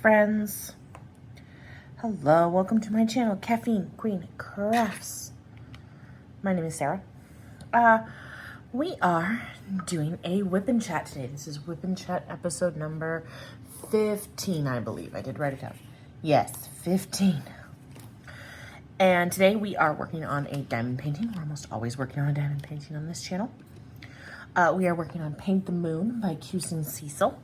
Friends, hello, welcome to my channel, Caffeine Queen Crafts. My name is Sarah. We are doing a WIP and Chat today. This is WIP and Chat episode number 15, I believe. I did write it down. Yes, 15. And today we are working on a diamond painting. We're almost always working on a diamond painting on this channel. We are working on Paint the Moon by Q Cecil.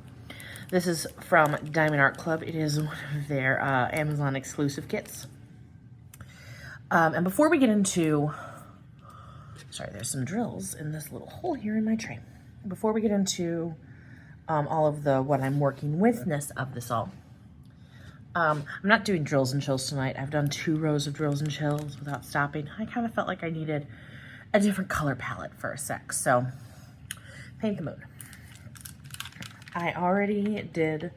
This is from Diamond Art Club. It is one of their Amazon exclusive kits. And before we get into, sorry, there's some drills in this little hole here in my tray. Before we get into all of the what I'm working with-ness of this all, I'm not doing drills and chills tonight. I've done 2 rows of drills and chills without stopping. I kind of felt like I needed a different color palette for a sec. So, Paint the Moon. I already did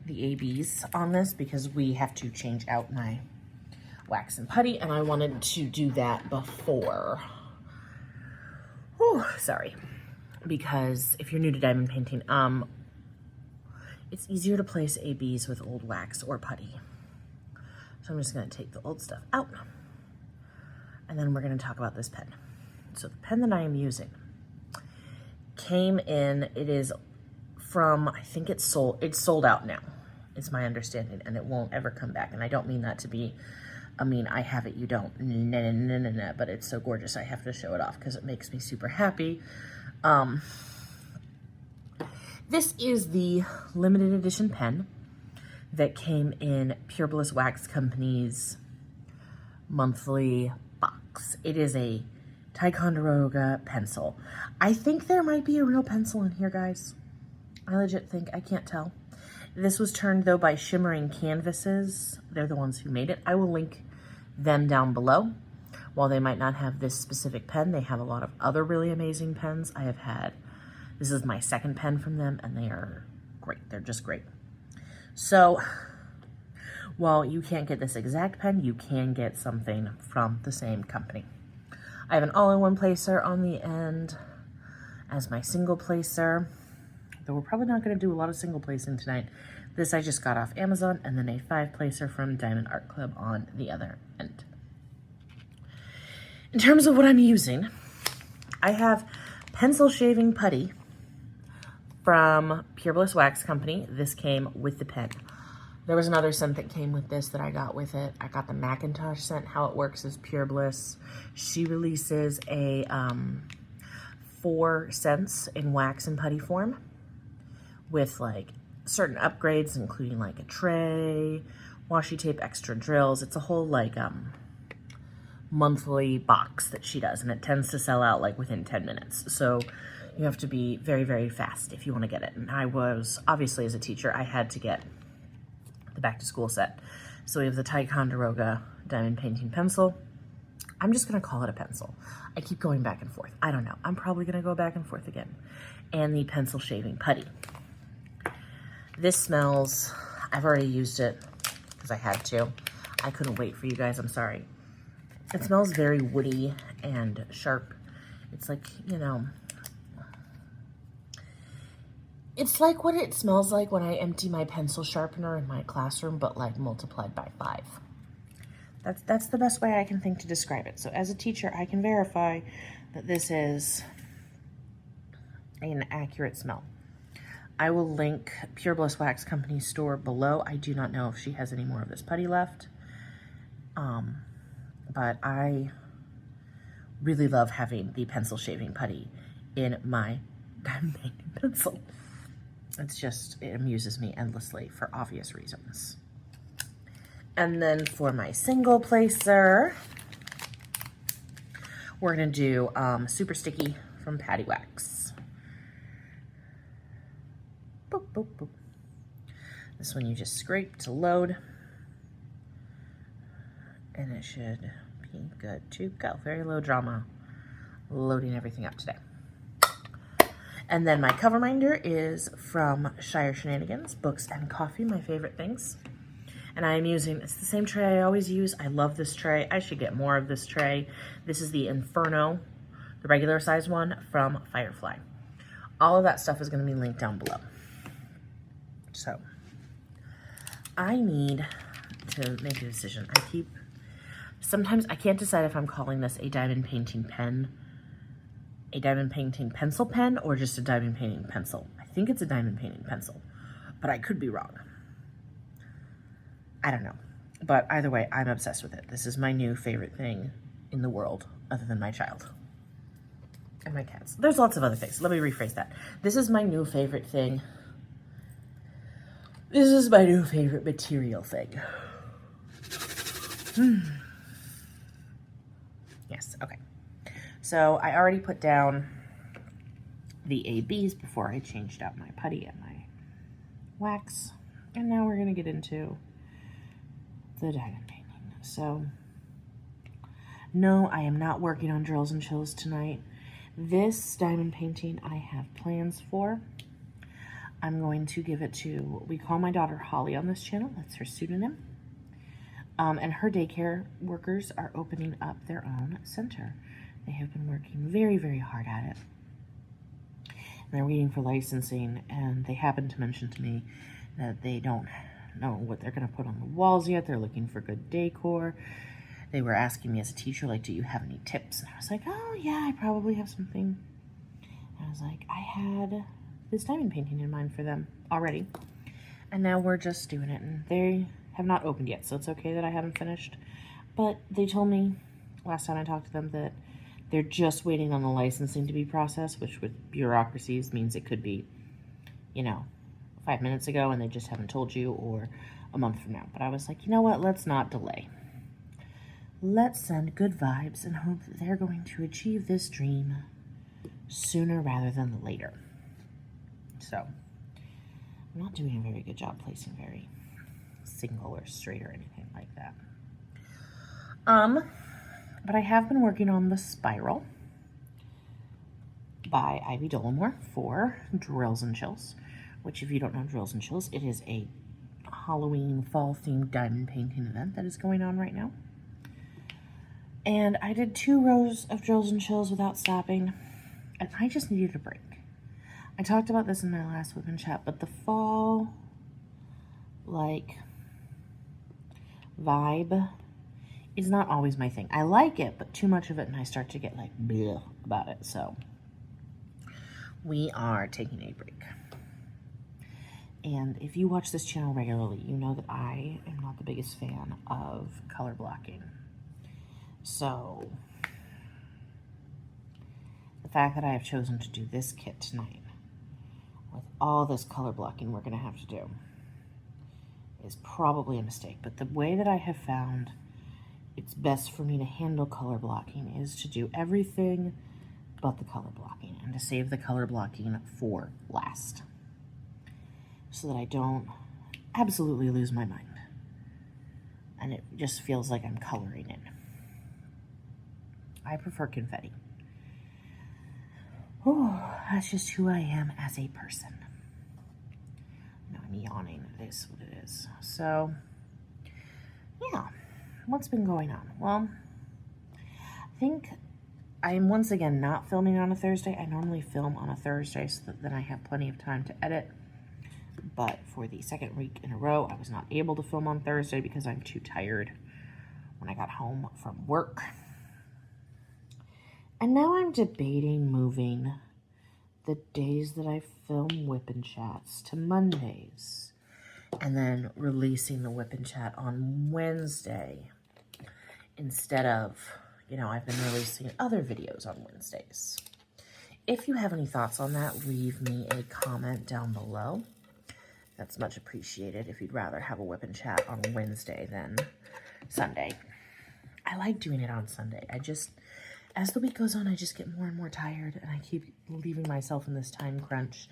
the ABs on this because we have to change out my wax and putty, and I wanted to do that before. Sorry. Because if you're new to diamond painting, it's easier to place ABs with old wax or putty. So I'm just going to take the old stuff out, and then we're going to talk about this pen. So the pen that I am using came in, it is from, I think it's sold out now. It's my understanding, and it won't ever come back. And I don't mean that to be, I have it, you don't, no, but it's so gorgeous. I have to show it off because it makes me super happy. This is the limited edition pen that came in Pure Bliss Wax Company's monthly box. It is a Ticonderoga pencil. I think there might be a real pencil in here, guys. I legit think, I can't tell. This was turned, though, by Shimmering Canvases. They're the ones who made it. I will link them down below. While they might not have this specific pen, they have a lot of other really amazing pens. I have had, this is my second pen from them, and they are great. They're just great. So, while you can't get this exact pen, you can get something from the same company. I have an all-in-one placer on the end as my single placer. Though we're probably not going to do a lot of single placing tonight. This I just got off Amazon, and then a 5-placer from Diamond Art Club on the other end. In terms of what I'm using, I have pencil shaving putty from Pure Bliss Wax Company. This came with the pen. There was another scent that came with this that I got with it. I got the Macintosh scent. How it works is Pure Bliss, she releases a 4 scents in wax and putty form, with like certain upgrades, including like a tray, washi tape, extra drills. It's a whole like monthly box that she does, and it tends to sell out like within 10 minutes. So you have to be very, very fast if you want to get it. And I was, obviously as a teacher, I had to get the back to school set. So we have the Ticonderoga diamond painting pencil. I'm just going to call it a pencil. I keep going back and forth. I don't know. I'm probably going to go back and forth again. And the pencil shaving putty. This smells, I've already used it because I had to. I couldn't wait for you guys, I'm sorry. It smells very woody and sharp. It's like, you know, it's like what it smells like when I empty my pencil sharpener in my classroom, but like multiplied by 5. That's the best way I can think to describe it. So as a teacher, I can verify that this is an accurate smell. I will link Pure Bliss Wax Company's store below. I do not know if she has any more of this putty left. But I really love having the pencil shaving putty in my diamond painting pencil. It's just, it amuses me endlessly for obvious reasons. And then for my single placer, we're gonna do Super Sticky from Patty Wax. Boop, boop, boop. This one you just scrape to load, and it should be good to go. Very low drama loading everything up today. And then my cover minder is from Shire Shenanigans, Books and Coffee, my favorite things. And I am using, it's the same tray I always use. I love this tray. I should get more of this tray. This is the Inferno, the regular size one from Firefly. All of that stuff is going to be linked down below. So I need to make a decision. Sometimes I can't decide if I'm calling this a diamond painting pen, a diamond painting pencil pen, or just a diamond painting pencil. I think it's a diamond painting pencil, but I could be wrong. I don't know. But either way, I'm obsessed with it. This is my new favorite thing in the world, other than my child and my cats. There's lots of other things. Let me rephrase that. This is my new favorite thing. This is my new favorite material thing. Yes, okay. So I already put down the ABs before I changed out my putty and my wax. And now we're going to get into the diamond painting. So, no, I am not working on drills and chills tonight. This diamond painting I have plans for. I'm going to give it to, we call my daughter Holly on this channel. That's her pseudonym. And her daycare workers are opening up their own center. They have been working very, very hard at it. And they're waiting for licensing, and they happened to mention to me that they don't know what they're going to put on the walls yet. They're looking for good decor. They were asking me as a teacher, like, do you have any tips? And I was like, oh, yeah, I probably have something. And I was like, I had this diamond painting in mind for them already. And now we're just doing it, and they have not opened yet, so it's okay that I haven't finished. But they told me last time I talked to them that they're just waiting on the licensing to be processed, which with bureaucracies means it could be, you know, 5 minutes ago and they just haven't told you, or a month from now. But I was like, you know what, let's not delay. Let's send good vibes and hope that they're going to achieve this dream sooner rather than later. So, I'm not doing a very good job placing very single or straight or anything like that. But I have been working on the Spiral by Ivy Dollamore for Drills and Chills, which, if you don't know Drills and Chills, it is a Halloween fall-themed diamond painting event that is going on right now. And I did 2 rows of Drills and Chills without stopping, and I just needed a break. I talked about this in my last WIP and chat, but the fall, like, vibe is not always my thing. I like it, but too much of it and I start to get like bleh about it. So we are taking a break. And if you watch this channel regularly, you know that I am not the biggest fan of color blocking. So the fact that I have chosen to do this kit tonight with all this color blocking we're going to have to do is probably a mistake. But the way that I have found it's best for me to handle color blocking is to do everything but the color blocking, and to save the color blocking for last, so that I don't absolutely lose my mind and it just feels like I'm coloring in. I prefer confetti. Oh, that's just who I am as a person. No, I'm yawning. It is what it is. So, yeah. What's been going on? Well, I think I'm once again not filming on a Thursday. I normally film on a Thursday so that then I have plenty of time to edit. But for the second week in a row, I was not able to film on Thursday because I'm too tired when I got home from work. And now I'm debating moving the days that I film WIP and chats to Mondays, and then releasing the WIP and chat on Wednesday instead of, you know, I've been releasing other videos on Wednesdays. If you have any thoughts on that, leave me a comment down below. That's much appreciated if you'd rather have a WIP and chat on Wednesday than Sunday. I like doing it on Sunday. As the week goes on, I just get more and more tired, and I keep leaving myself in this time crunch,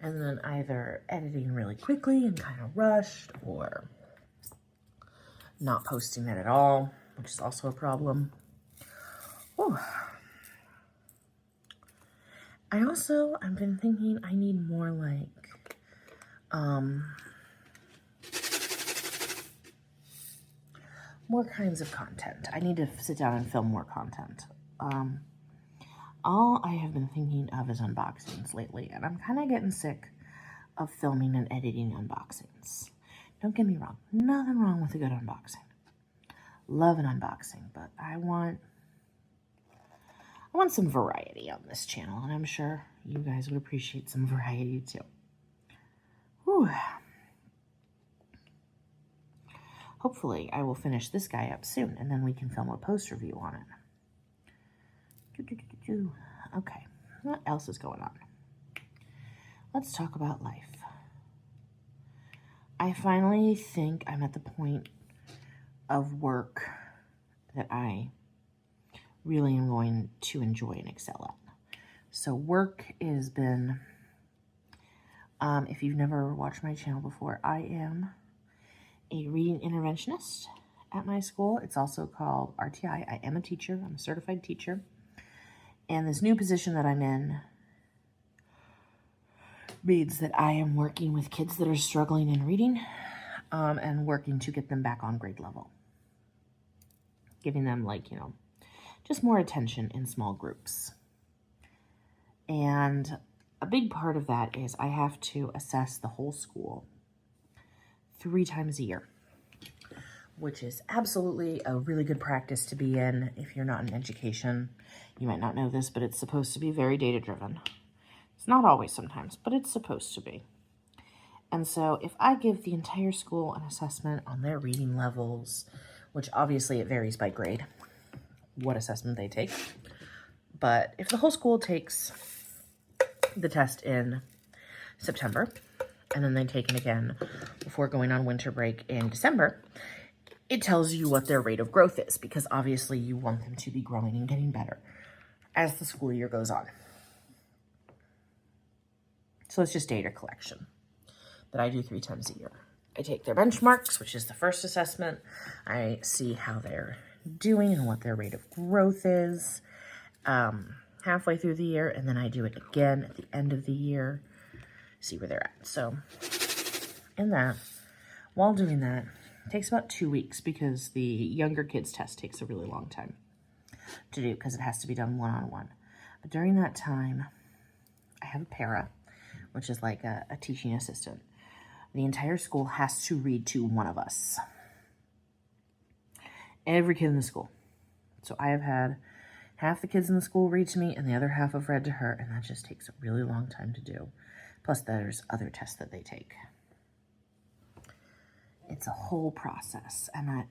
and then either editing really quickly and kind of rushed, or not posting it at all, which is also a problem. Whew. I've been thinking I need more like, more kinds of content. I need to sit down and film more content. All I have been thinking of is unboxings lately, and I'm kind of getting sick of filming and editing unboxings. Don't get me wrong, nothing wrong with a good unboxing. Love an unboxing, but I want some variety on this channel, and I'm sure you guys would appreciate some variety too. Whew. Hopefully, I will finish this guy up soon, and then we can film a post review on it. Okay, what else is going on? Let's talk about life. I finally think I'm at the point of work that I really am going to enjoy and excel at. So work has been, if you've never watched my channel before, I am a reading interventionist at my school. It's also called RTI. I am a teacher. I'm a certified teacher. And this new position that I'm in means that I am working with kids that are struggling in reading and working to get them back on grade level. Giving them, just more attention in small groups. And a big part of that is I have to assess the whole school 3 times a year, which is absolutely a really good practice to be in if you're not in education. You might not know this, but it's supposed to be very data-driven. It's not always sometimes, but it's supposed to be. And so if I give the entire school an assessment on their reading levels, which obviously it varies by grade, what assessment they take. But if the whole school takes the test in September, and then they take it again before going on winter break in December, it tells you what their rate of growth is, because obviously you want them to be growing and getting better as the school year goes on. So it's just data collection that I do 3 times a year. I take their benchmarks, which is the first assessment. I see how they're doing and what their rate of growth is halfway through the year, and then I do it again at the end of the year, see where they're at. So while doing that, it takes about 2 weeks because the younger kids test takes a really long time to do because it has to be done one-on-one. But during that time, I have a para, which is like a teaching assistant. The entire school has to read to one of us. Every kid in the school. So I have had half the kids in the school read to me and the other half have read to her, and that just takes a really long time to do. Plus there's other tests that they take. It's a whole process, and then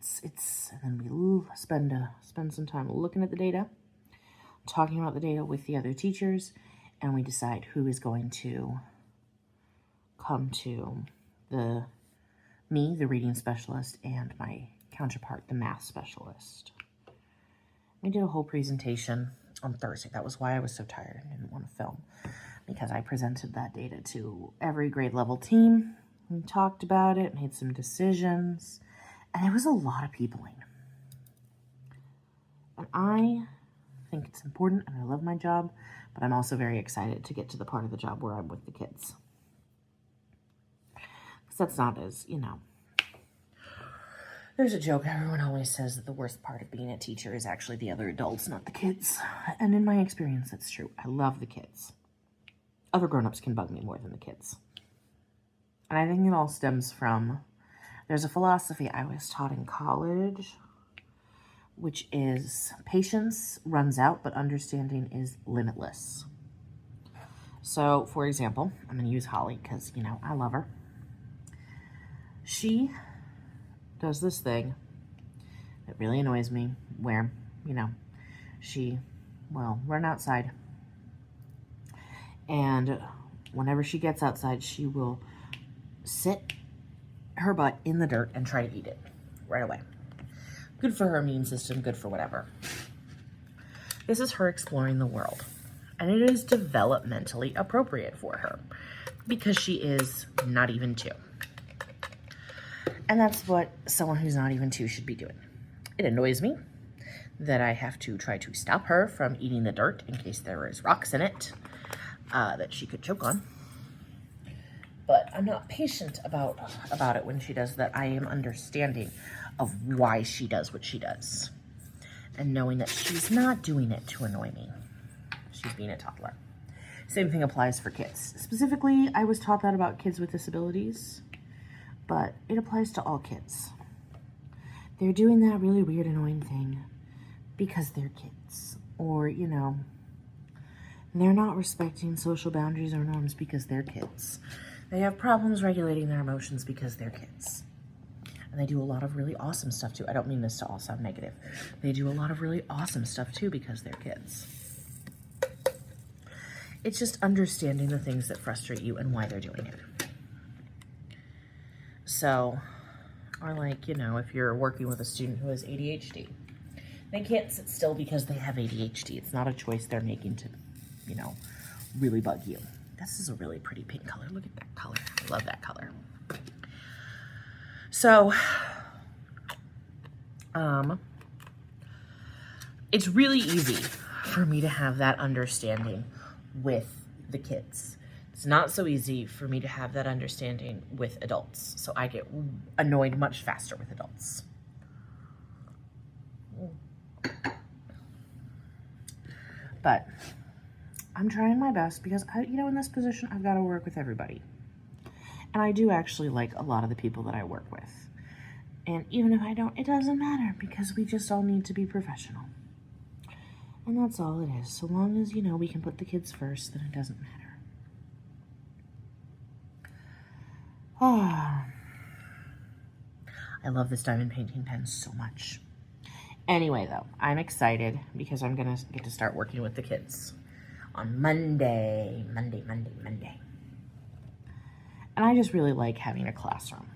we spend some time looking at the data, talking about the data with the other teachers, and we decide who is going to come to the reading specialist, and my counterpart, the math specialist. We did a whole presentation on Thursday. That was why I was so tired and didn't want to film, because I presented that data to every grade level team. We talked about it, made some decisions, and it was a lot of peopling. And I think it's important, and I love my job, but I'm also very excited to get to the part of the job where I'm with the kids. Because that's not as, there's a joke everyone always says that the worst part of being a teacher is actually the other adults, not the kids. And in my experience, that's true. I love the kids. Other grown-ups can bug me more than the kids. And I think it all stems from, there's a philosophy I was taught in college, which is patience runs out, but understanding is limitless. So, for example, I'm going to use Holly because, I love her. She does this thing that really annoys me where, she will run outside. And whenever she gets outside, she will sit her butt in the dirt and try to eat it right away. Good for her immune system, good for whatever. This is her exploring the world, and it is developmentally appropriate for her because she is not even 2. And that's what someone who's not even 2 should be doing. It annoys me that I have to try to stop her from eating the dirt in case there is rocks in it that she could choke on. But I'm not patient about it when she does that. I am understanding of why she does what she does. And knowing that she's not doing it to annoy me. she's being a toddler. Same thing applies for kids. Specifically, I was taught that about kids with disabilities, but it applies to all kids. They're doing that really weird, annoying thing because they're kids. Or, you know, they're not respecting social boundaries or norms because they're kids. They have problems regulating their emotions because they're kids. And they do a lot of really awesome stuff too. I don't mean this to all sound negative. They do a lot of really awesome stuff too because they're kids. It's just understanding the things that frustrate you and why they're doing it. So, or like, you know, if you're working with a student who has ADHD, they can't sit still because they have ADHD. It's not a choice they're making to, you know, really bug you. This is a really pretty pink color. Look at that color. I love that color. So, it's really easy for me to have that understanding with the kids. It's not so easy for me to have that understanding with adults. So I get annoyed much faster with adults. But I'm trying my best because, you know, in this position, I've got to work with everybody. And I do actually like a lot of the people that I work with. And even if I don't, it doesn't matter because we just all need to be professional. And that's all it is. So long as, you know, we can put the kids first, then it doesn't matter. Oh, I love this diamond painting pen so much. Anyway, though, I'm excited because I'm going to get to start working with the kids on Monday. And I just really like having a classroom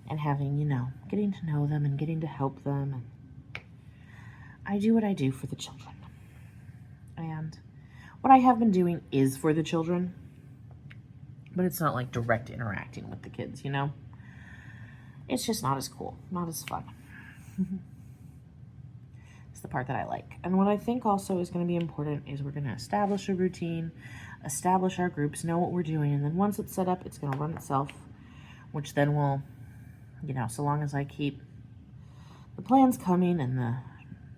and having, you know, getting to know them and getting to help them. And I do what I do for the children. And what I have been doing is for the children, but it's not like direct interacting with the kids, you know? It's just not as cool, not as fun. It's the part that I like. And what I think also is going to be important is we're going to establish a routine, establish our groups, know what we're doing, and then once it's set up, it's going to run itself, which then will, you know, so long as I keep the plans coming and the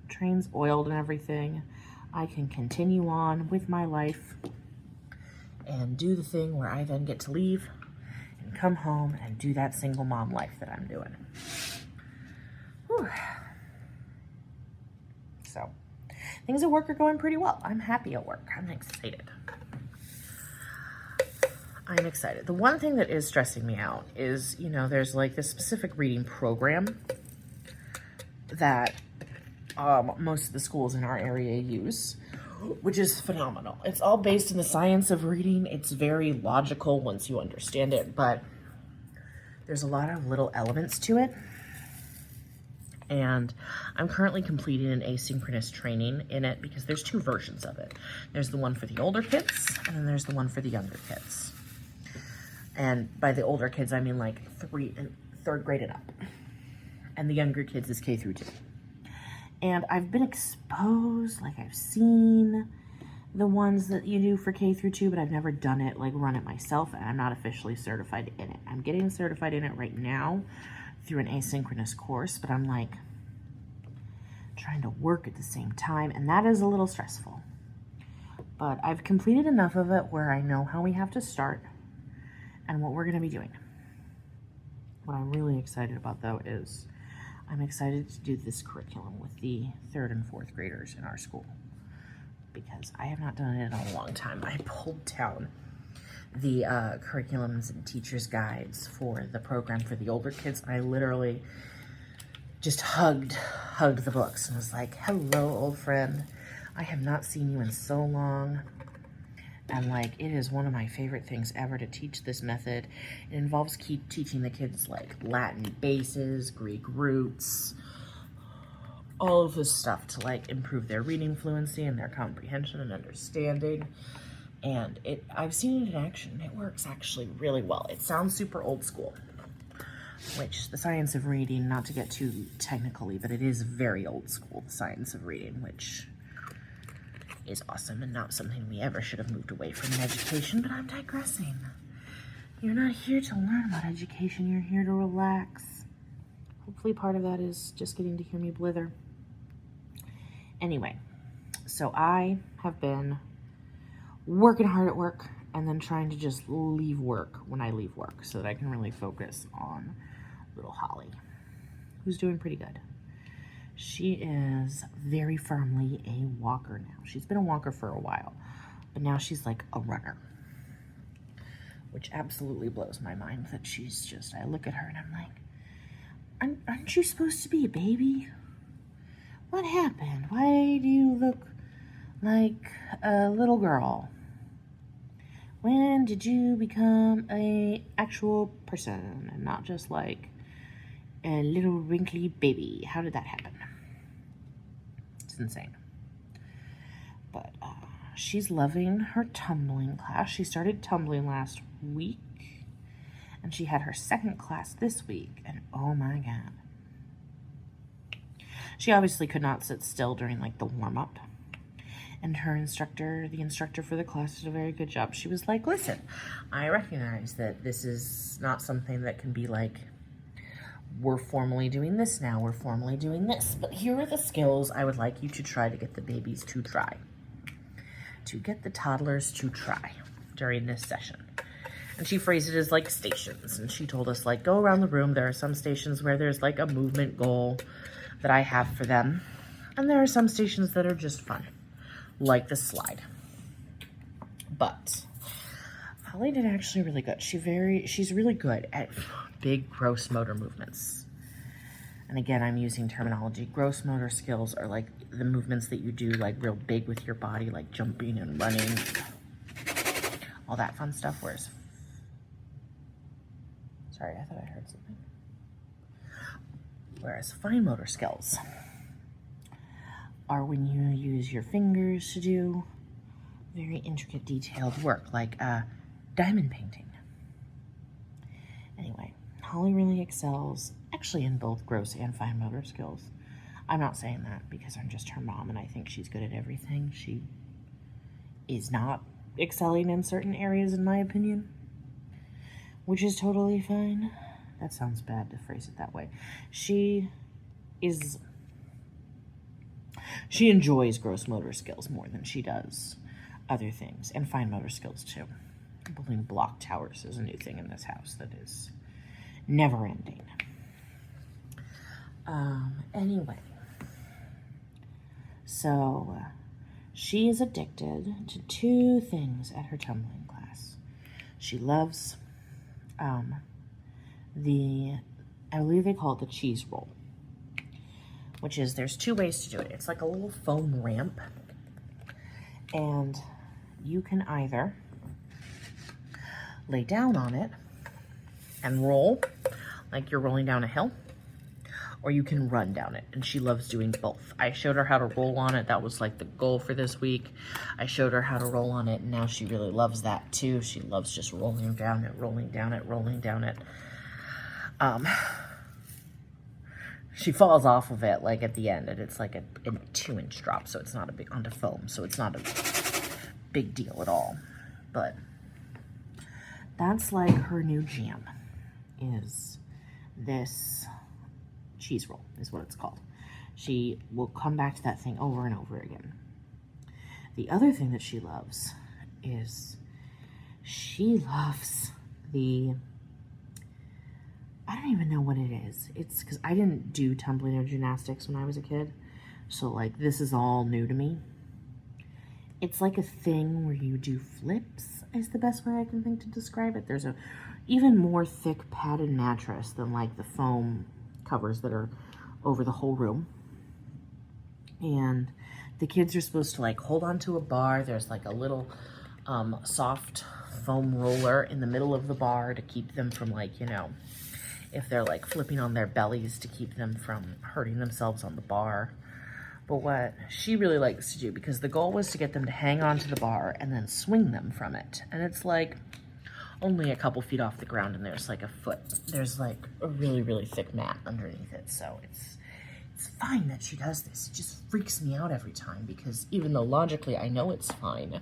trains oiled and everything, I can continue on with my life and do the thing where I then get to leave and come home and do that single mom life that I'm doing. Whew. So, things at work are going pretty well. I'm happy at work. I'm excited. The one thing that is stressing me out is, you know, there's like this specific reading program that most of the schools in our area use, which is phenomenal. It's all based in the science of reading. It's very logical once you understand it, but there's a lot of little elements to it. And I'm currently completing an asynchronous training in it because there's two versions of it. There's the one for the older kids, and then there's the one for the younger kids. And by the older kids, I mean like third grade and up. And the younger kids is K through 2. And I've been exposed, like I've seen the ones that you do for K through 2, but I've never done it, like run it myself, and I'm not officially certified in it. I'm getting certified in it right now through an asynchronous course, but I'm like trying to work at the same time, and that is a little stressful. But I've completed enough of it where I know how we have to start and what we're going to be doing. What I'm really excited about, though, is I'm excited to do this curriculum with the 3rd and 4th graders in our school because I have not done it in a long time. I pulled down the curriculums and teachers' guides for the program for the older kids. I literally just hugged the books and was like, hello, old friend. I have not seen you in so long. And like, it is one of my favorite things ever to teach this method. It involves teaching the kids like Latin bases, Greek roots, all of this stuff to like improve their reading fluency and their comprehension and understanding. And I've seen it in action. It works actually really well. It sounds super old school, which the science of reading, not to get too technically, but it is very old school, the science of reading, which is awesome and not something we ever should have moved away from in education, but I'm digressing. You're not here to learn about education, you're here to relax. Hopefully part of that is just getting to hear me blither. Anyway, So I have been working hard at work and then trying to just leave work when I leave work so that I can really focus on little Holly, who's doing pretty good. She is very firmly a walker now. She's been a walker for a while, but now she's like a runner, which absolutely blows my mind that she's just, I look at her and I'm like, aren't you supposed to be a baby? What happened? Why do you look like a little girl? When did you become a actual person and not just like a little wrinkly baby? How did that happen? It's insane. But she's loving her tumbling class. She started tumbling last week and she had her second class this week, and oh my God. She obviously could not sit still during like the warm-up. And her instructor, the instructor for the class, did a very good job. She was like, listen, I recognize that this is not something that can be like, we're formally doing this now, we're formally doing this. But here are the skills I would like you to try to get the babies to try. To get the toddlers to try during this session. And she phrased it as like stations. And she told us like, go around the room. There are some stations where there's like a movement goal that I have for them. And there are some stations that are just fun, like the slide. But Holly did actually really good. She's really good at big gross motor movements. And again, I'm using terminology. Gross motor skills are like the movements that you do like real big with your body, like jumping and running, all that fun stuff. Sorry, I thought I heard something. Whereas fine motor skills are when you use your fingers to do very intricate, detailed work, like diamond painting. Anyway, Holly really excels, actually, in both gross and fine motor skills. I'm not saying that because I'm just her mom and I think she's good at everything. She is not excelling in certain areas, in my opinion, which is totally fine. That sounds bad to phrase it that way. She enjoys gross motor skills more than she does other things, and fine motor skills too. Building block towers is a new thing in this house that is never ending. Anyway, so she is addicted to two things at her tumbling class. She loves I believe they call it the cheese roll, which is, there's two ways to do it. It's like a little foam ramp, and you can either lay down on it and roll like you're rolling down a hill, or you can run down it, and she loves doing both. I showed her how to roll on it. That was like the goal for this week. I showed her how to roll on it, and now she really loves that too. She loves just rolling down it, rolling down it, rolling down it. She falls off of it like at the end, and it's like a 2-inch drop, so it's not a big, onto foam, so it's not a big deal at all. But that's like her new jam, is this cheese roll, is what it's called. She will come back to that thing over and over again. The other thing that she loves is she loves the, I don't even know what it is. It's because I didn't do tumbling or gymnastics when I was a kid. So like this is all new to me. It's like a thing where you do flips is the best way I can think to describe it. There's a even more thick padded mattress than like the foam covers that are over the whole room. And the kids are supposed to like hold onto a bar. There's like a little soft foam roller in the middle of the bar to keep them from like, you know, if they're like flipping on their bellies, to keep them from hurting themselves on the bar. But what she really likes to do, because the goal was to get them to hang onto the bar and then swing them from it. And it's like only a couple feet off the ground, and there's like a foot. There's like a really, really thick mat underneath it. So it's fine that she does this. It just freaks me out every time, because even though logically I know it's fine,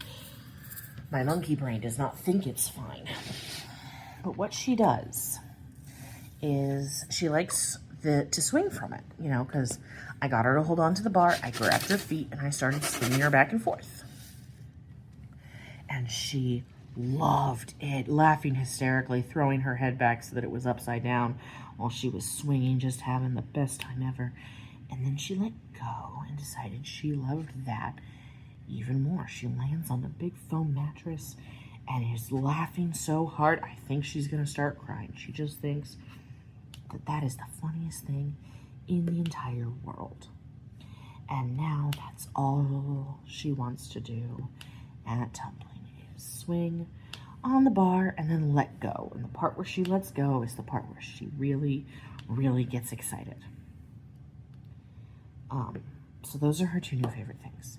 my monkey brain does not think it's fine. But what she does is she likes to swing from it, you know, because I got her to hold on to the bar. I grabbed her feet and I started swinging her back and forth. And she loved it, laughing hysterically, throwing her head back so that it was upside down while she was swinging, just having the best time ever. And then she let go and decided she loved that even more. She lands on the big foam mattress and is laughing so hard, I think she's gonna start crying. She just thinks that that is the funniest thing in the entire world. And now that's all she wants to do at tumbling, is swing on the bar and then let go. And the part where she lets go is the part where she really, really gets excited. So those are her two new favorite things.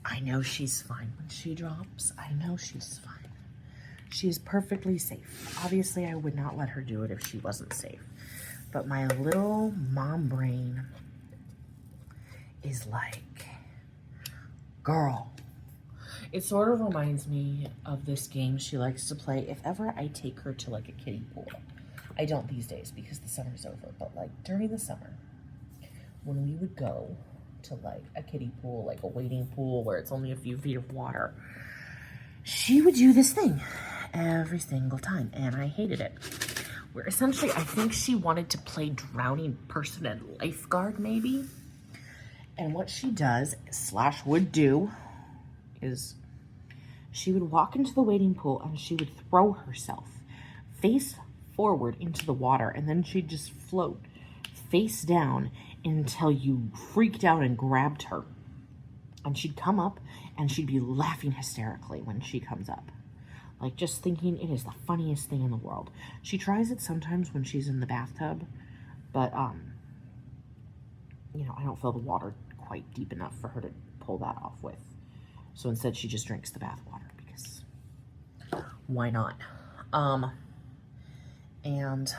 I know she's fine when she drops. I know she's fine. She is perfectly safe. Obviously, I would not let her do it if she wasn't safe. But my little mom brain is like, girl. It sort of reminds me of this game she likes to play if ever I take her to like a kiddie pool. I don't these days because the summer's over, but like during the summer, when we would go to like a kiddie pool, like a wading pool where it's only a few feet of water, she would do this thing every single time, and I hated it. Where essentially, I think she wanted to play drowning person and lifeguard, maybe. And what she does, / would do, is she would walk into the wading pool and she would throw herself face forward into the water, and then she'd just float face down until you freaked out and grabbed her. And she'd come up and she'd be laughing hysterically when she comes up. Like, just thinking it is the funniest thing in the world. She tries it sometimes when she's in the bathtub, but, you know, I don't feel the water quite deep enough for her to pull that off with. So instead, she just drinks the bath water because why not? And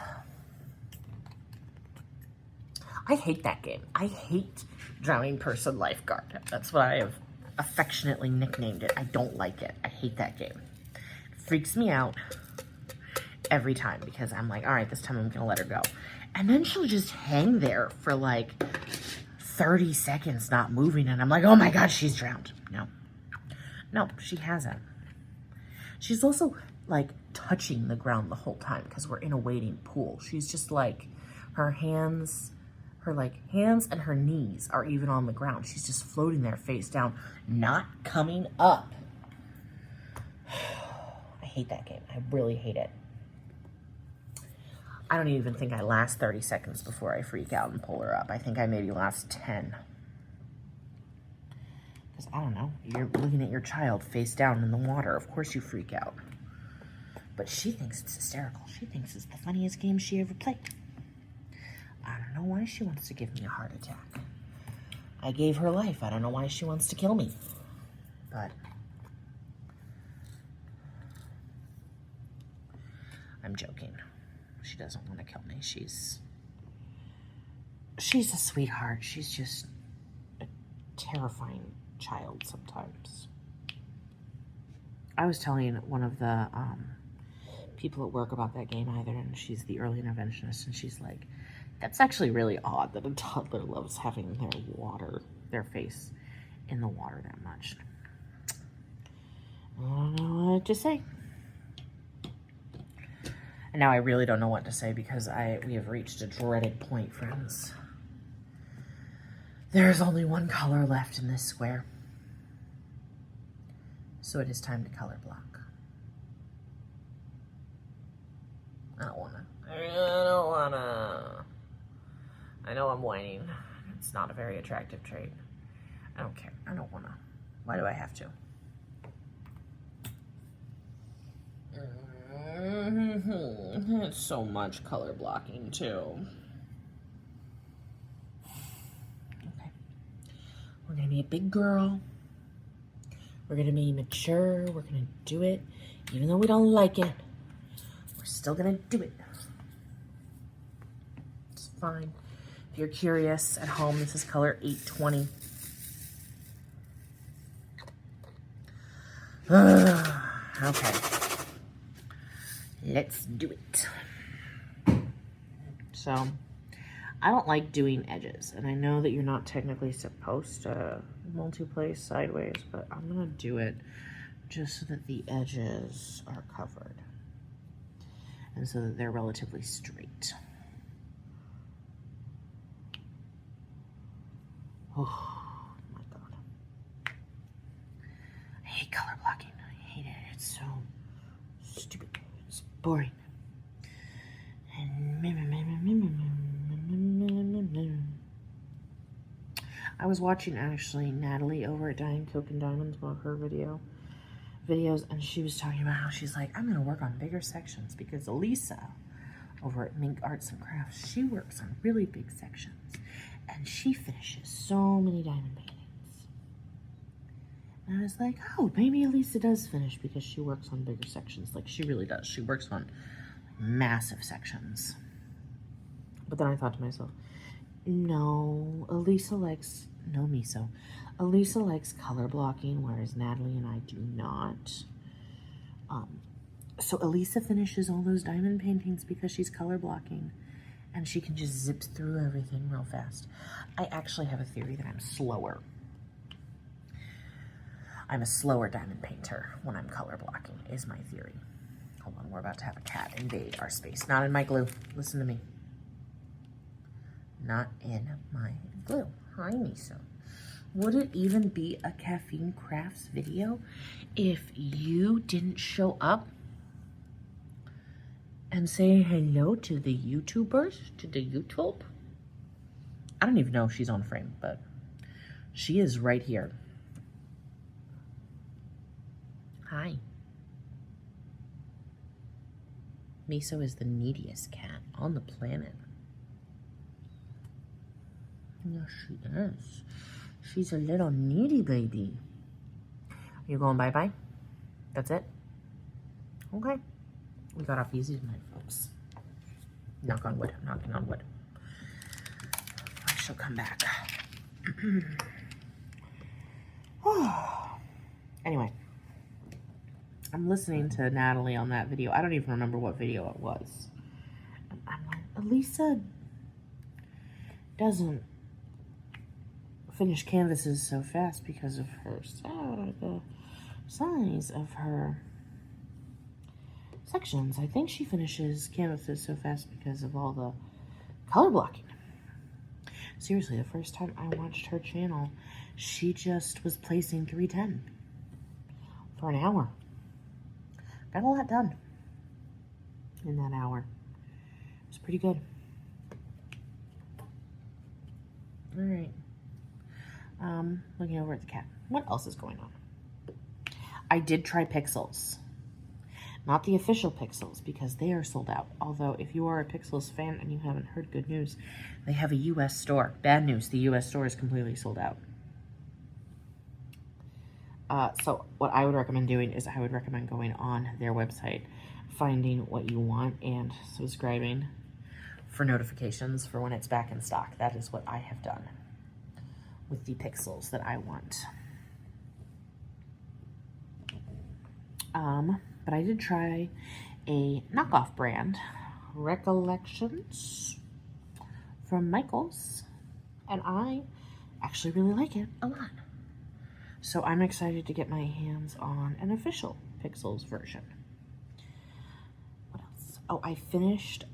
I hate that game. I hate drowning person lifeguard. That's what I have affectionately nicknamed it. I don't like it. I hate that game. Freaks me out every time because I'm like, all right, this time I'm gonna let her go. And then she'll just hang there for like 30 seconds not moving, and I'm like, oh my God, she's drowned. No, she hasn't. She's also like touching the ground the whole time because we're in a wading pool. She's just like, her hands and her knees are even on the ground. She's just floating there face down, not coming up. I hate that game. I really hate it. I don't even think I last 30 seconds before I freak out and pull her up. I think I maybe last 10. Because, I don't know, you're looking at your child face down in the water. Of course you freak out. But she thinks it's hysterical. She thinks it's the funniest game she ever played. I don't know why she wants to give me a heart attack. I gave her life. I don't know why she wants to kill me. But I'm joking. She doesn't want to kill me. She's a sweetheart. She's just a terrifying child sometimes. I was telling one of the people at work about that game either, and she's the early interventionist, and she's like, that's actually really odd that a toddler loves having their face in the water that much. I don't know what to say. And now I really don't know what to say because we have reached a dreaded point, friends. There's only one color left in this square. So it is time to color block. I don't wanna. I know I'm whining. It's not a very attractive trait. I don't care. I don't wanna. Why do I have to? It's so much color blocking too. Okay. We're gonna be a big girl. We're gonna be mature. We're gonna do it. Even though we don't like it, we're still gonna do it. It's fine. If you're curious at home, this is color 820. Okay. Let's do it. So, I don't like doing edges, and I know that you're not technically supposed to multi-play sideways, but I'm gonna do it just so that the edges are covered and so that they're relatively straight. Oh my God. I hate color blocking. I hate it. It's so stupid. It's boring. I was watching actually Natalie over at Dying Coke and Diamonds, one of her videos, and she was talking about how she's like, I'm gonna work on bigger sections because Elisa over at Mink Arts and Crafts, she works on really big sections and she finishes so many diamond paintings. And I was like, oh, maybe Elisa does finish because she works on bigger sections. Like, she really does. She works on massive sections. But then I thought to myself, no, Elisa likes color blocking, whereas Natalie and I do not. So Elisa finishes all those diamond paintings because she's color blocking and she can just zip through everything real fast. I actually have a theory that I'm slower. I'm a slower diamond painter when I'm color blocking, is my theory. Hold on, we're about to have a cat invade our space. Not in my glue. Listen to me. Not in my glue. Hi, Misa. Would it even be a Caffeine Crafts video if you didn't show up and say hello to the YouTubers, to the YouTube? I don't even know if she's on frame, but she is right here. Hi. Miso is the neediest cat on the planet. Yes, she is. She's a little needy baby. Are you going bye-bye? That's it? Okay. We got off easy tonight, folks. Knock on wood. I'm knocking on wood. I shall come back. Anyway. I'm listening to Natalie on that video. I don't even remember what video it was. I'm like, Elisa doesn't finish canvases so fast because of the size of her sections. I think she finishes canvases so fast because of all the color blocking. Seriously, the first time I watched her channel, she just was placing 310 for an hour. Got a lot done in that hour. It was pretty good. All right. Looking over at the cat. What else is going on? I did try Pixels. Not the official Pixels, because they are sold out. Although, if you are a Pixels fan and you haven't heard good news, they have a U.S. store. Bad news, the U.S. store is completely sold out. So what I would recommend doing is I would recommend going on their website, finding what you want, and subscribing for notifications for when it's back in stock. That is what I have done with the Pixels that I want. But I did try a knockoff brand, Recollections from Michaels, and I actually really like it a lot. So I'm excited to get my hands on an official Pixels version. What else? Oh, I finished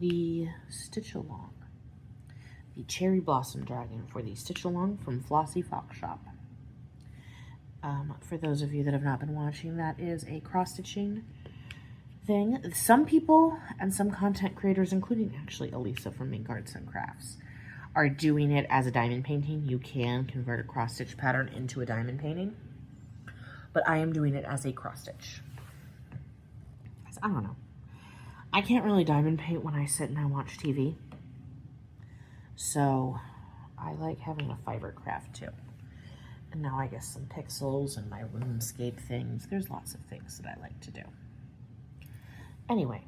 the Stitch Along, the Cherry Blossom Dragon for the Stitch Along from Flossy Fox Shop. For those of you that have not been watching, that is a cross-stitching thing. Some people and some content creators, including actually Elisa from Mink Arts and Crafts, are doing it as a diamond painting. You can convert a cross-stitch pattern into a diamond painting, but I am doing it as a cross-stitch. I don't know. I can't really diamond paint when I sit and I watch TV, so I like having a fiber craft too. And now I guess some Pixels and my RuneScape things. There's lots of things that I like to do. Anyway,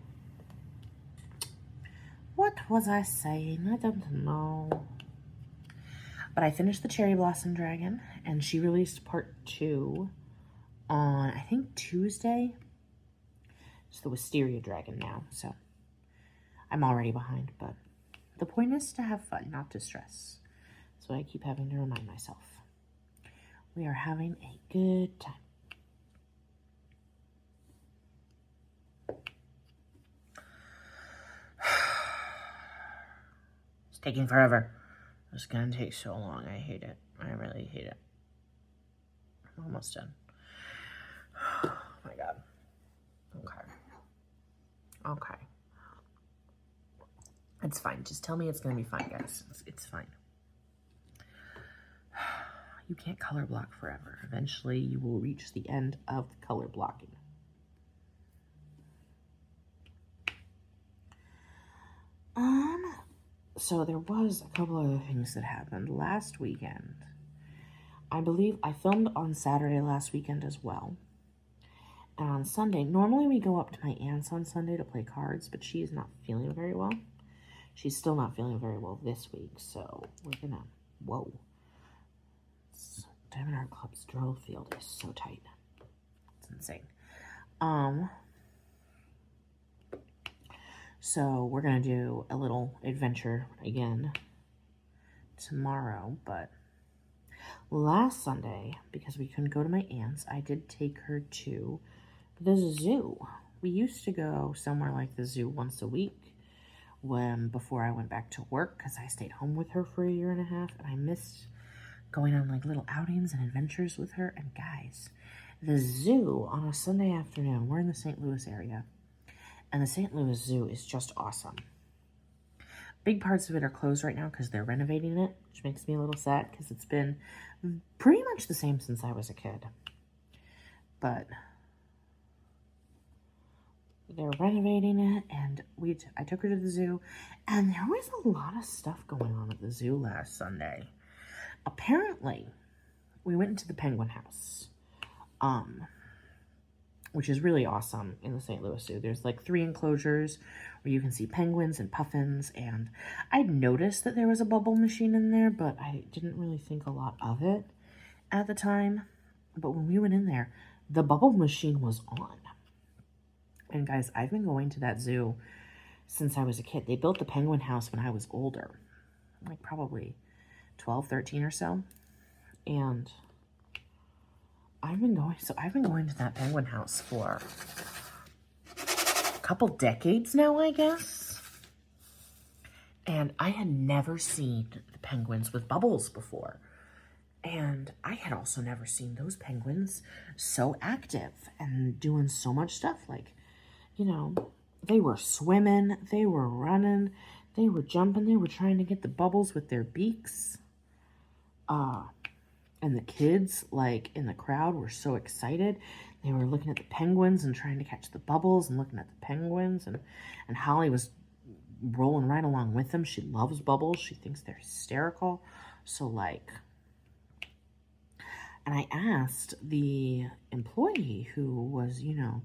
what was I saying? I don't know. But I finished the Cherry Blossom Dragon, and she released part 2 on, I think, Tuesday. It's the Wisteria Dragon now, so I'm already behind, but the point is to have fun, not to stress. That's what I keep having to remind myself. We are having a good time. It's taking forever. It's gonna take so long. I hate it. I really hate it. I'm almost done. Oh my god. Okay. Okay. It's fine. Just tell me it's gonna be fine, guys. It's fine. You can't color block forever. Eventually, you will reach the end of the color blocking. So there was a couple other things that happened last weekend. I believe I filmed on Saturday last weekend as well. And on Sunday, normally we go up to my aunt's on Sunday to play cards, but she's not feeling very well. She's still not feeling very well this week, so we're gonna, whoa. Diamond Art Club's drill field is so tight. It's insane. So we're gonna do a little adventure again tomorrow, but last Sunday, because we couldn't go to my aunt's, I did take her to the zoo. We used to go somewhere like the zoo once a week before I went back to work, because I stayed home with her for 1.5 years, and I missed going on like little outings and adventures with her. And guys, the zoo on a Sunday afternoon, we're in the St. Louis area, and the St. Louis Zoo is just awesome. Big parts of it are closed right now because they're renovating it, which makes me a little sad because it's been pretty much the same since I was a kid. But they're renovating it, and I took her to the zoo, and there was a lot of stuff going on at the zoo last Sunday. Apparently, we went into the penguin house, which is really awesome in the St. Louis Zoo. There's like 3 enclosures where you can see penguins and puffins, and I'd noticed that there was a bubble machine in there, but I didn't really think a lot of it at the time. But when we went in there, the bubble machine was on. And guys, I've been going to that zoo since I was a kid. They built the penguin house when I was older, like probably 12, 13 or so. And I've been going to that penguin house for a couple decades now, I guess. And I had never seen the penguins with bubbles before. And I had also never seen those penguins so active and doing so much stuff. Like, you know, they were swimming, they were running, they were jumping, they were trying to get the bubbles with their beaks. And the kids, like, in the crowd were so excited. They were looking at the penguins and trying to catch the bubbles and looking at the penguins. And Holly was rolling right along with them. She loves bubbles. She thinks they're hysterical. So, like, and I asked the employee who was, you know,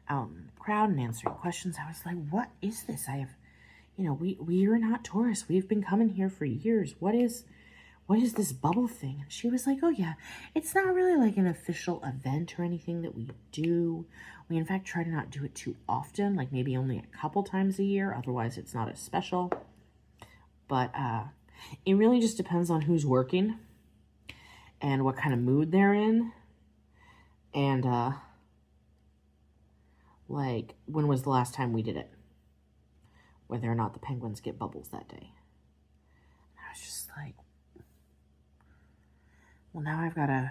out in the crowd and answering questions. I was like, what is this? We are not tourists. We've been coming here for years. What is this bubble thing? And she was like, oh yeah, it's not really like an official event or anything that we do. We in fact try to not do it too often, like maybe only a couple times a year. Otherwise it's not as special. But it really just depends on who's working and what kind of mood they're in. And like, when was the last time we did it? Whether or not the penguins get bubbles that day. And I was just like, well, now I've got to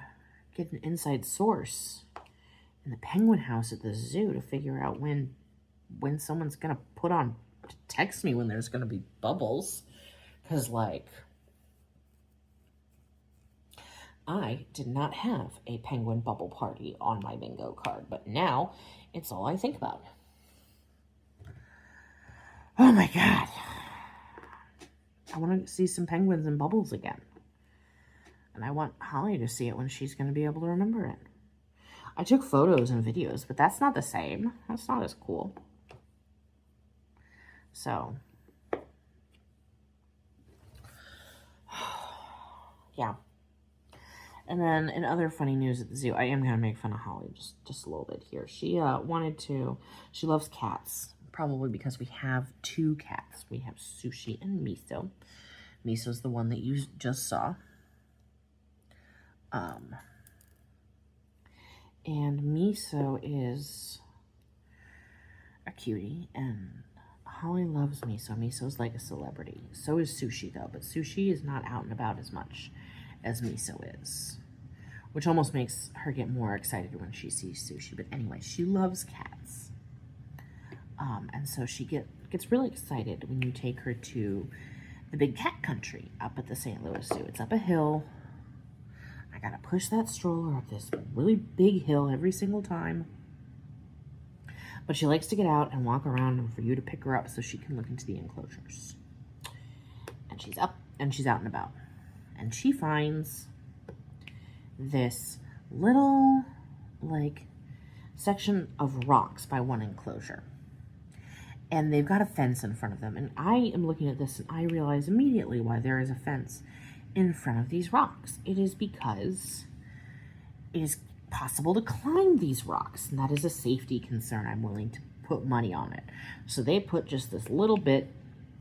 get an inside source in the penguin house at the zoo to figure out when someone's going to text me when there's going to be bubbles. Because, like, I did not have a penguin bubble party on my bingo card, but now it's all I think about. Oh my God. I want to see some penguins and bubbles again. And I want Holly to see it when she's going to be able to remember it. I took photos and videos, but that's not the same. That's not as cool. So, yeah. And then in other funny news at the zoo, I am going to make fun of Holly just a little bit here. She she loves cats, probably because we have 2 cats. We have Sushi and Miso. Miso's the one that you just saw. And Miso is a cutie, and Holly loves Miso. Miso's like a celebrity. So is Sushi, though, but Sushi is not out and about as much as Miso is, which almost makes her get more excited when she sees Sushi. But anyway, she loves cats. And so she gets really excited when you take her to the big cat country up at the St. Louis Zoo. It's up a hill. I gotta push that stroller up this really big hill every single time. But she likes to get out and walk around and for you to pick her up so she can look into the enclosures. And she's up and she's out and about. And she finds this little, like, section of rocks by one enclosure. And they've got a fence in front of them. And I am looking at this and I realize immediately why there is a fence in front of these rocks. It is because it is possible to climb these rocks, and that is a safety concern. I'm willing to put money on it. So they put just this little bit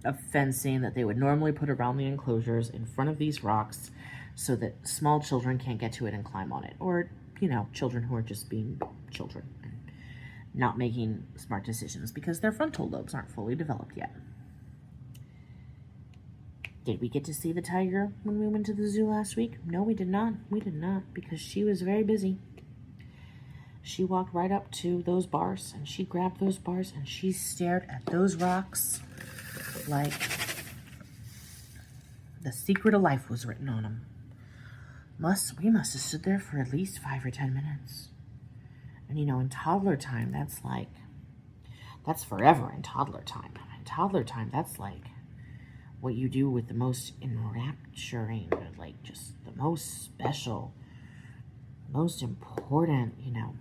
of fencing that they would normally put around the enclosures in front of these rocks so that small children can't get to it and climb on it, or, you know, children who are just being children and not making smart decisions because their frontal lobes aren't fully developed yet. Did we get to see the tiger when we went to the zoo last week? No, we did not. We did not, because she was very busy. She walked right up to those bars, and she grabbed those bars, and she stared at those rocks like the secret of life was written on them. We must have stood there for at least 5 or 10 minutes. And, you know, in toddler time, that's forever in toddler time. In toddler time, that's like what you do with the most enrapturing, like just the most special, most important, you know.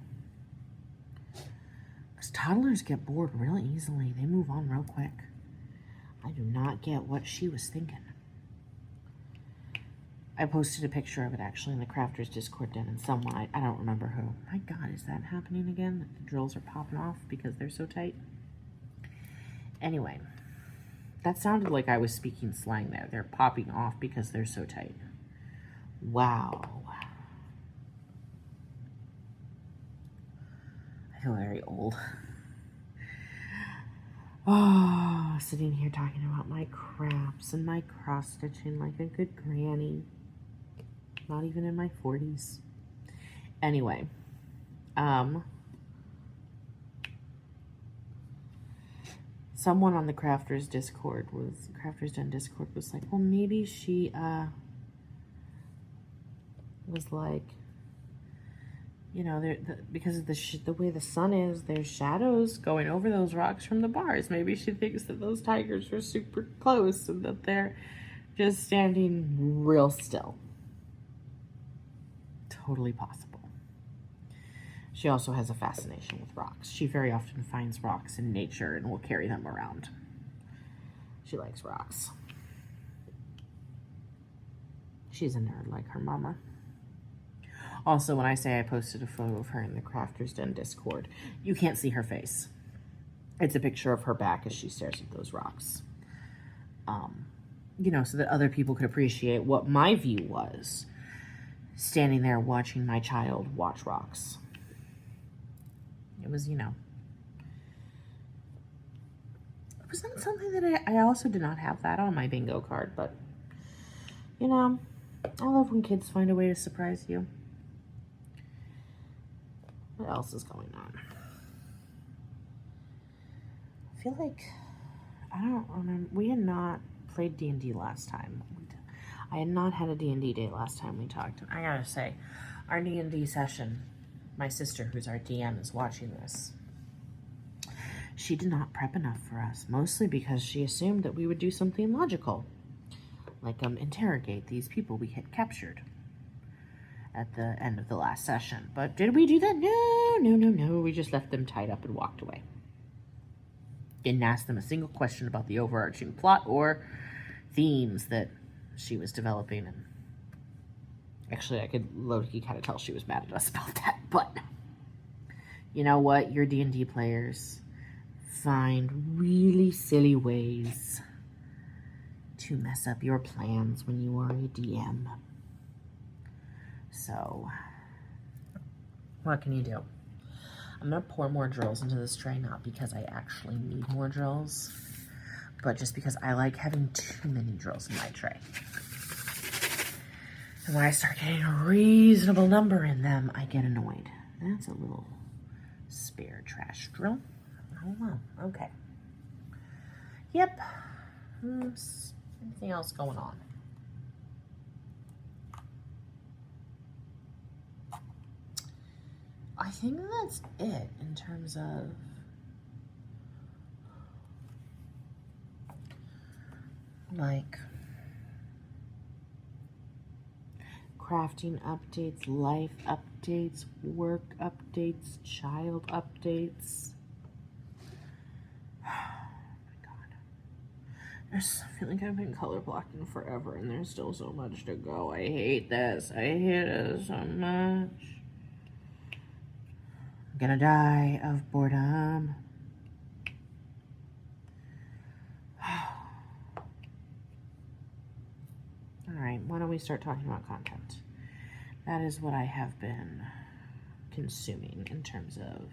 Because toddlers get bored really easily. They move on real quick. I do not get what she was thinking. I posted a picture of it actually in the Crafters Discord den, and someone, I don't remember who. My God, is that happening again? The drills are popping off because they're so tight. Anyway, that sounded like I was speaking slang there. They're popping off because they're so tight. Wow. I feel very old. Oh, sitting here talking about my crafts and my cross stitching like a good granny. Not even in my 40s. Anyway, someone on the Crafters Den Discord was like, well, maybe she was like, you know, because of the way the sun is, there's shadows going over those rocks from the bars. Maybe she thinks that those tigers are super close and that they're just standing real still. Totally possible. She also has a fascination with rocks. She very often finds rocks in nature and will carry them around. She likes rocks. She's a nerd like her mama. Also, when I say I posted a photo of her in the Crafters Den Discord, you can't see her face. It's a picture of her back as she stares at those rocks. You know, so that other people could appreciate what my view was, standing there watching my child watch rocks. It was, you know, it was not something that I also did not have that on my bingo card, but, you know, I love when kids find a way to surprise you. What else is going on? I feel like, I don't remember, we had not played D&D last time. I had not had a D&D day last time we talked. I gotta say, our D&D session, my sister, who's our DM, is watching this. She did not prep enough for us, mostly because she assumed that we would do something logical, like interrogate these people we had captured at the end of the last session. But did we do that? No. We just left them tied up and walked away. Didn't ask them a single question about the overarching plot or themes that she was developing. And Actually, I could low-key kind of tell she was mad at us about that, but you know what? Your D&D players find really silly ways to mess up your plans when you are a DM. So, what can you do? I'm going to pour more drills into this tray, not because I actually need more drills, but just because I like having too many drills in my tray. And when I start getting a reasonable number in them, I get annoyed. That's a little spare trash drill. Oh, wow. Okay. Yep. Anything else going on? I think that's it in terms of like crafting updates, life updates, work updates, child updates. Oh my god. I feel like I've been color blocking forever and there's still so much to go. I hate this. I hate it so much. I'm gonna die of boredom. Alright, why don't we start talking about content? That is what I have been consuming in terms of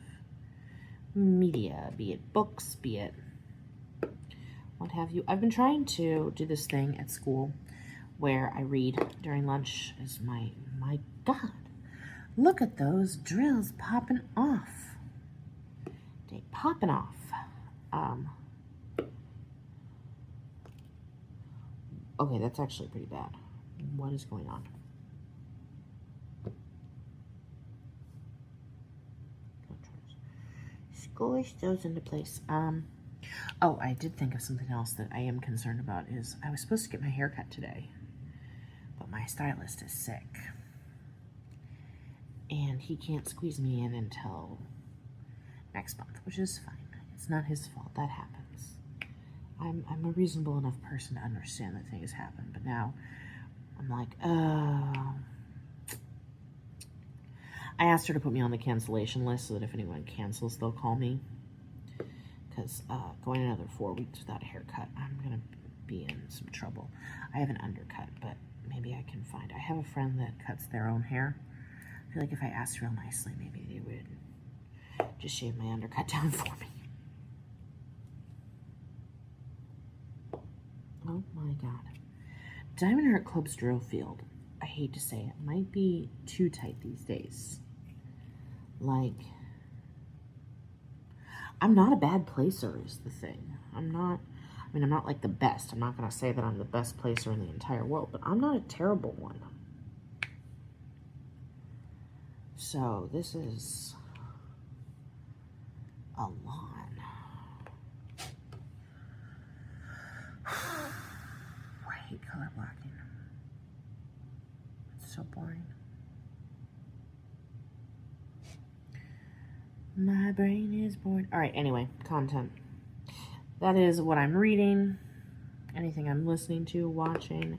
media, be it books, be it what have you. I've been trying to do this thing at school where I read during lunch. Is my god, look at those drills popping off. They popping off. Okay, that's actually pretty bad. What is going on? Squish those into place. Oh, I did think of something else that I am concerned about is I was supposed to get my hair cut today, but my stylist is sick. And he can't squeeze me in until next month, which is fine. It's not his fault. That happens. I'm a reasonable enough person to understand that things happen, but now I'm like, oh. I asked her to put me on the cancellation list so that if anyone cancels, they'll call me. Because going another 4 weeks without a haircut, I'm going to be in some trouble. I have an undercut, but maybe I can find. I have a friend that cuts their own hair. I feel like if I asked real nicely, maybe they would just shave my undercut down for me. Oh my god. Diamond Heart Club's drill field, I hate to say it, might be too tight these days. Like, I'm not a bad placer is the thing. I'm not like the best. I'm not going to say that I'm the best placer in the entire world, but I'm not a terrible one. So this is a lot. I hate color blocking. It's so boring. My brain is bored. Alright, anyway, content. That is what I'm reading, anything I'm listening to, watching.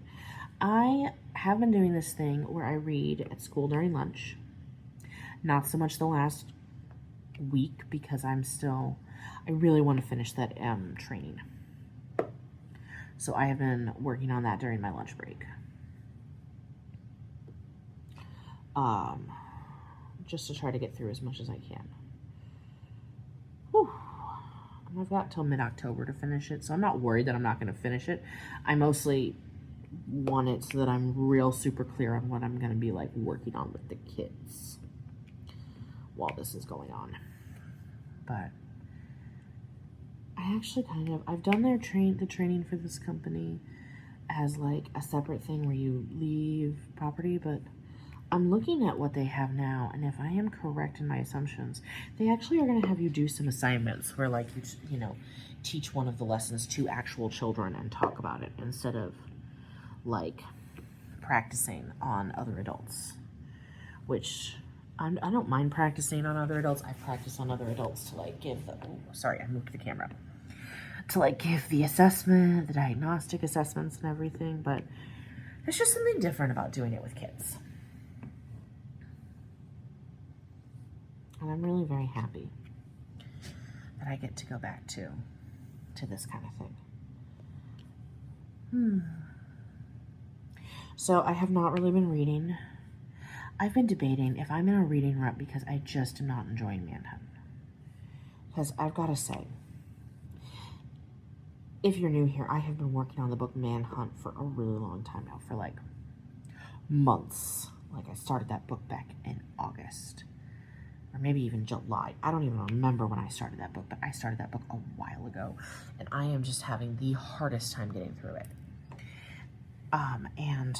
I have been doing this thing where I read at school during lunch. Not so much the last week because I really want to finish that training. So I have been working on that during my lunch break. Just to try to get through as much as I can. Whew. And I've got till mid-October to finish it, so I'm not worried that I'm not going to finish it. I mostly want it so that I'm real super clear on what I'm going to be like working on with the kids while this is going on. But I actually I've done the training for this company as like a separate thing where you leave property, but I'm looking at what they have now, and if I am correct in my assumptions, they actually are going to have you do some assignments where like you know, teach one of the lessons to actual children and talk about it instead of like practicing on other adults, which I don't mind practicing on other adults. I practice on other adults to like give the, oh, sorry, I moved the camera, to like give the assessment, the diagnostic assessments and everything, but there's just something different about doing it with kids. And I'm really very happy that I get to go back to this kind of thing. So I have not really been reading. I've been debating if I'm in a reading rut because I just am not enjoying Manhunt. Because I've got to say, if you're new here, I have been working on the book Manhunt for a really long time now, for like months. Like I started that book back in August, or maybe even July. I don't even remember when I started that book, but I started that book a while ago, and I am just having the hardest time getting through it. And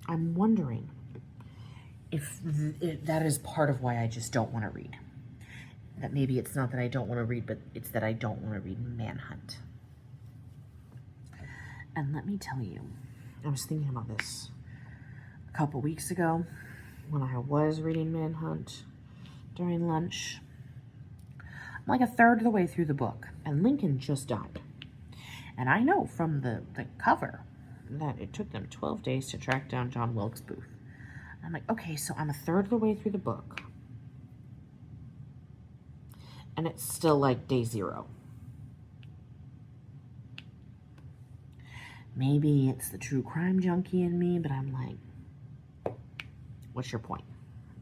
I'm wondering if that is part of why I just don't want to read. That maybe it's not that I don't want to read, but it's that I don't want to read Manhunt. And let me tell you, I was thinking about this a couple weeks ago when I was reading Manhunt during lunch. I'm like a third of the way through the book, and Lincoln just died. And I know from the cover that it took them 12 days to track down John Wilkes Booth. I'm like, okay, so I'm a third of the way through the book, and it's still like day 0. Maybe it's the true crime junkie in me, but I'm like, what's your point?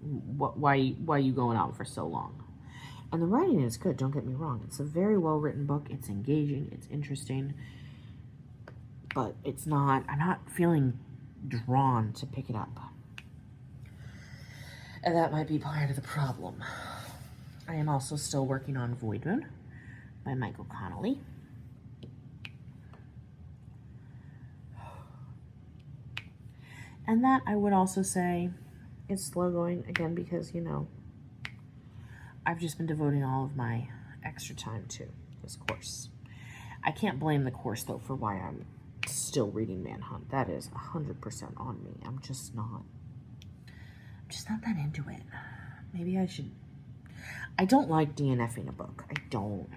Why are you going on for so long? And the writing is good, don't get me wrong. It's a very well-written book. It's engaging. It's interesting. But it's not, I'm not feeling drawn to pick it up. And that might be part of the problem. I am also still working on Void Moon by Michael Connelly. And that, I would also say, is slow going, again, because, you know, I've just been devoting all of my extra time to this course. I can't blame the course, though, for why I'm still reading Manhunt. That is 100% on me. I'm just not that into it. Maybe I should. I don't like DNFing a book. I don't.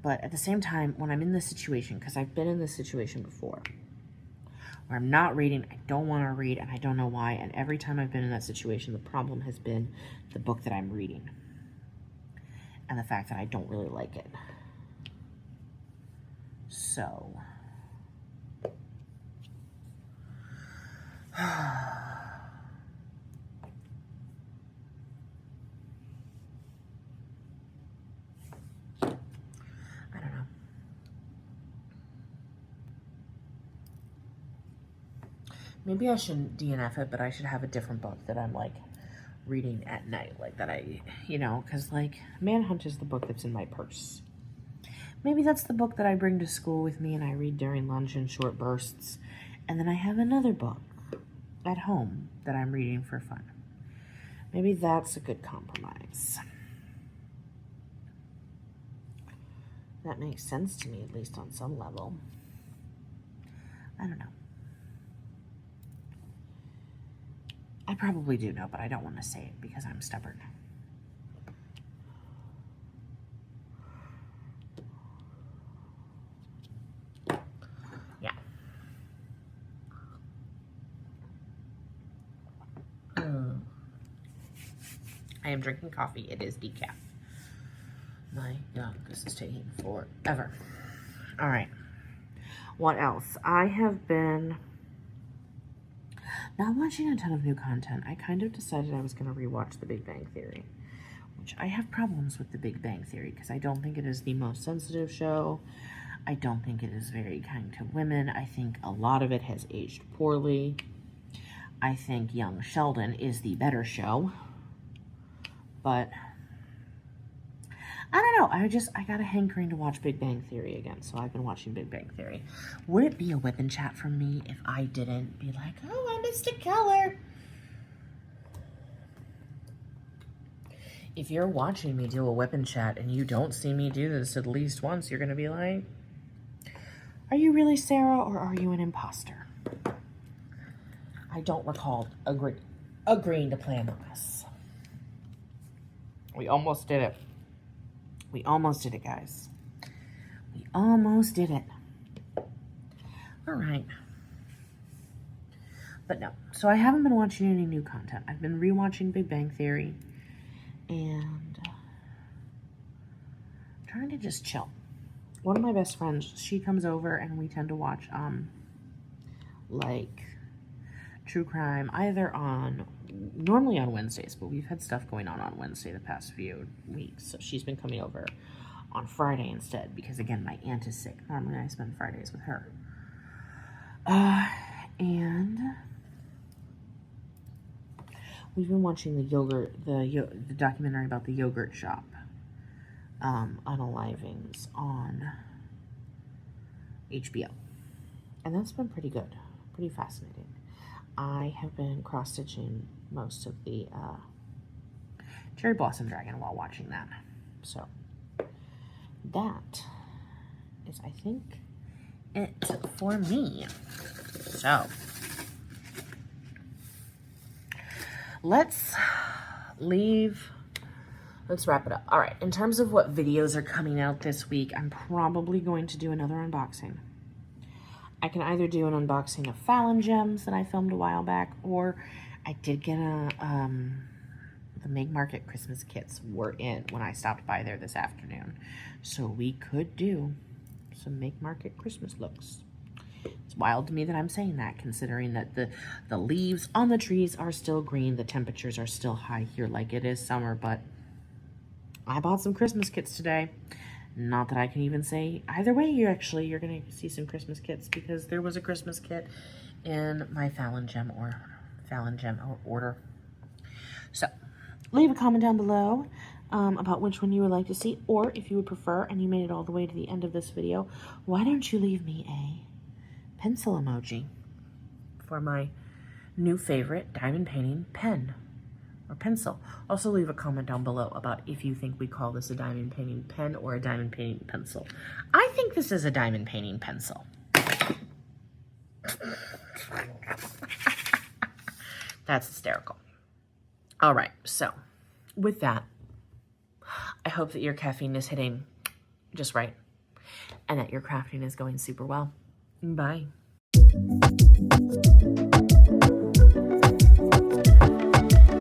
But at the same time, when I'm in this situation, because I've been in this situation before, where I'm not reading, I don't want to read, and I don't know why, and every time I've been in that situation, the problem has been the book that I'm reading, and the fact that I don't really like it. So, I don't know. Maybe I shouldn't DNF it, but I should have a different book that I'm, like, reading at night. Like, that I, you know, because, like, Manhunt is the book that's in my purse. Maybe that's the book that I bring to school with me and I read during lunch in short bursts. And then I have another book at home that I'm reading for fun. Maybe that's a good compromise. That makes sense to me, at least on some level. I don't know. I probably do know, but I don't want to say it because I'm stubborn. Yeah. I am drinking coffee. It is decaf. My God, this is taking forever. All right. What else? I have been not watching a ton of new content. I kind of decided I was going to rewatch The Big Bang Theory, which I have problems with The Big Bang Theory because I don't think it is the most sensitive show. I don't think it is very kind to women. I think a lot of it has aged poorly. I think Young Sheldon is the better show. But I don't know. I got a hankering to watch Big Bang Theory again, so I've been watching Big Bang Theory. Would it be a whip and chat from me if I didn't be like, oh, I missed a color? If you're watching me do a whip and chat and you don't see me do this at least once, you're going to be like, are you really Sarah or are you an imposter? I don't recall agreeing to play Among Us. We almost did it. We almost did it, guys. We almost did it. All right. But no. So I haven't been watching any new content. I've been rewatching Big Bang Theory. and trying to just chill. One of my best friends, she comes over and we tend to watch like true crime, either normally on Wednesdays, but we've had stuff going on Wednesday the past few weeks, so she's been coming over on Friday instead, because again, my aunt is sick. Normally I spend Fridays with her. And we've been watching the documentary about the yogurt shop, unalivings on HBO. And that's been pretty good, pretty fascinating. I have been cross-stitching most of the Cherry Blossom Dragon while watching that. So that is, I think, it for me. So let's wrap it up. All right, in terms of what videos are coming out this week, I'm probably going to do another unboxing. I can either do an unboxing of Fallon gems that I filmed a while back, or I did get the Make Market Christmas kits were in when I stopped by there this afternoon. So we could do some Make Market Christmas looks. It's wild to me that I'm saying that, considering that the leaves on the trees are still green, the temperatures are still high here like it is summer, but I bought some Christmas kits today. Not that I can even say either way. You're going to see some Christmas kits, because there was a Christmas kit in my Fallon gem order. So leave a comment down below about which one you would like to see, or if you would prefer and you made it all the way to the end of this video, why don't you leave me a pencil emoji for my new favorite diamond painting pen or pencil. Also leave a comment down below about if you think we call this a diamond painting pen or a diamond painting pencil. I think this is a diamond painting pencil. That's hysterical. All right, so with that, I hope that your caffeine is hitting just right and that your crafting is going super well. Bye.